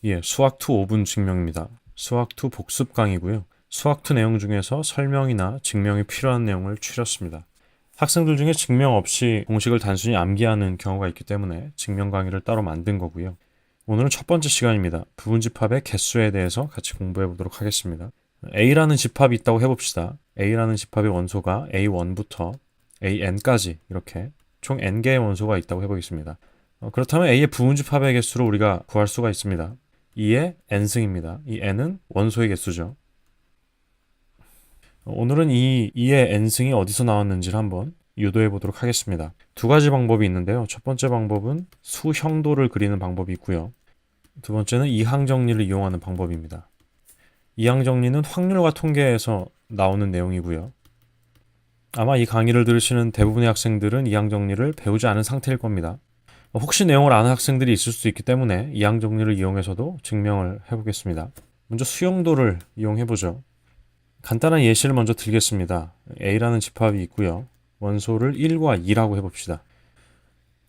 예, 수학2 5분 증명입니다. 수학2 복습 강의고요. 수학2 내용 중에서 설명이나 증명이 필요한 내용을 추렸습니다. 학생들 중에 증명 없이 공식을 단순히 암기하는 경우가 있기 때문에 증명 강의를 따로 만든 거고요. 오늘은 첫 번째 시간입니다. 부분집합의 개수에 대해서 같이 공부해 보도록 하겠습니다. A라는 집합이 있다고 해봅시다. A라는 집합의 원소가 A1부터 AN까지 이렇게 총 N개의 원소가 있다고 해보겠습니다. 그렇다면 A의 부분집합의 개수를 우리가 구할 수가 있습니다. 2의 n승입니다. 이 n은 원소의 개수죠. 오늘은 이 2의 n승이 어디서 나왔는지를 한번 유도해 보도록 하겠습니다. 두 가지 방법이 있는데요. 첫 번째 방법은 수형도를 그리는 방법이 있고요. 두 번째는 이항정리를 이용하는 방법입니다. 이항정리는 확률과 통계에서 나오는 내용이고요. 아마 이 강의를 들으시는 대부분의 학생들은 이항정리를 배우지 않은 상태일 겁니다. 혹시 내용을 아는 학생들이 있을 수 있기 때문에 이항정리를 이용해서도 증명을 해보겠습니다. 먼저 수용도를 이용해보죠. 간단한 예시를 먼저 들겠습니다. A라는 집합이 있고요. 원소를 1과 2라고 해봅시다.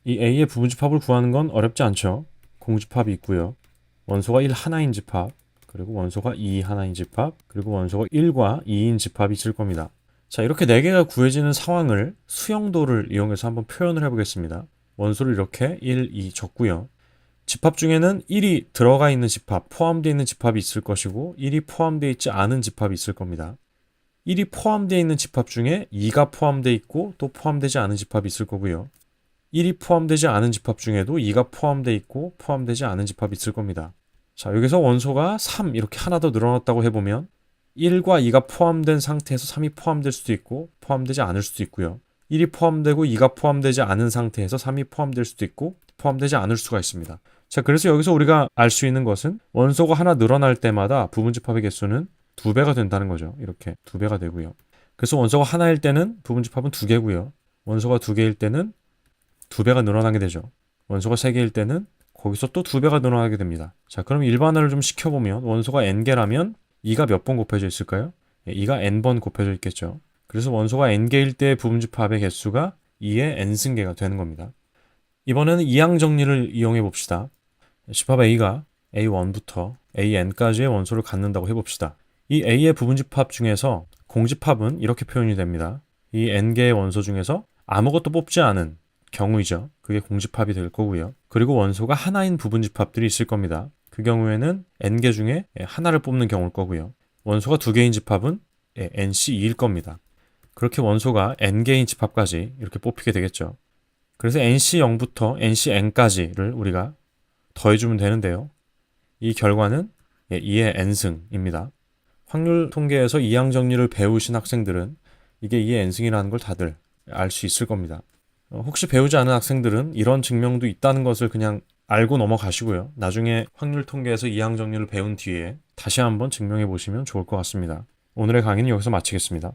이 A의 부분집합을 구하는 건 어렵지 않죠. 공집합이 있고요. 원소가 1 하나인 집합, 그리고 원소가 2 하나인 집합, 그리고 원소가 1과 2인 집합이 있을 겁니다. 자, 이렇게 4개가 구해지는 상황을 수용도를 이용해서 한번 표현을 해보겠습니다. 원소를 이렇게 1, 2 적고요. 집합 중에는 1이 들어가 있는 집합, 포함되어 있는 집합이 있을 것이고 1이 포함되어 있지 않은 집합이 있을 겁니다. 1이 포함되어 있는 집합 중에 2가 포함되어 있고 또 포함되지 않은 집합이 있을 거고요. 1이 포함되지 않은 집합 중에도 2가 포함되어 있고 포함되지 않은 집합이 있을 겁니다. 자, 여기서 원소가 3 이렇게 하나 더 늘어났다고 해보면 1과 2가 포함된 상태에서 3이 포함될 수도 있고 포함되지 않을 수도 있고요. 1이 포함되고 2가 포함되지 않은 상태에서 3이 포함될 수도 있고 포함되지 않을 수가 있습니다. 자, 그래서 여기서 우리가 알 수 있는 것은 원소가 하나 늘어날 때마다 부분집합의 개수는 2배가 된다는 거죠. 이렇게 2배가 되고요. 그래서 원소가 하나일 때는 부분집합은 2개고요. 원소가 2개일 때는 2배가 늘어나게 되죠. 원소가 3개일 때는 거기서 또 2배가 늘어나게 됩니다. 자, 그럼 일반화를 좀 시켜보면 원소가 n개라면 2가 몇 번 곱해져 있을까요? 2가 n번 곱해져 있겠죠. 그래서 원소가 n개일 때 부분집합의 개수가 2의 n승계가 되는 겁니다. 이번에는 이항정리를 이용해 봅시다. 집합 A가 A1부터 AN까지의 원소를 갖는다고 해봅시다. 이 A의 부분집합 중에서 공집합은 이렇게 표현이 됩니다. 이 n개의 원소 중에서 아무것도 뽑지 않은 경우이죠. 그게 공집합이 될 거고요. 그리고 원소가 하나인 부분집합들이 있을 겁니다. 그 경우에는 n개 중에 하나를 뽑는 경우일 거고요. 원소가 2개인 집합은 NC2일 겁니다. 그렇게 원소가 n개인 집합까지 이렇게 뽑히게 되겠죠. 그래서 NC0부터 NCN까지를 우리가 더해주면 되는데요. 이 결과는 2의 n승입니다. 확률 통계에서 이항정리를 배우신 학생들은 이게 2의 n승이라는 걸 다들 알 수 있을 겁니다. 혹시 배우지 않은 학생들은 이런 증명도 있다는 것을 그냥 알고 넘어가시고요. 나중에 확률 통계에서 이항정리를 배운 뒤에 다시 한번 증명해 보시면 좋을 것 같습니다. 오늘의 강의는 여기서 마치겠습니다.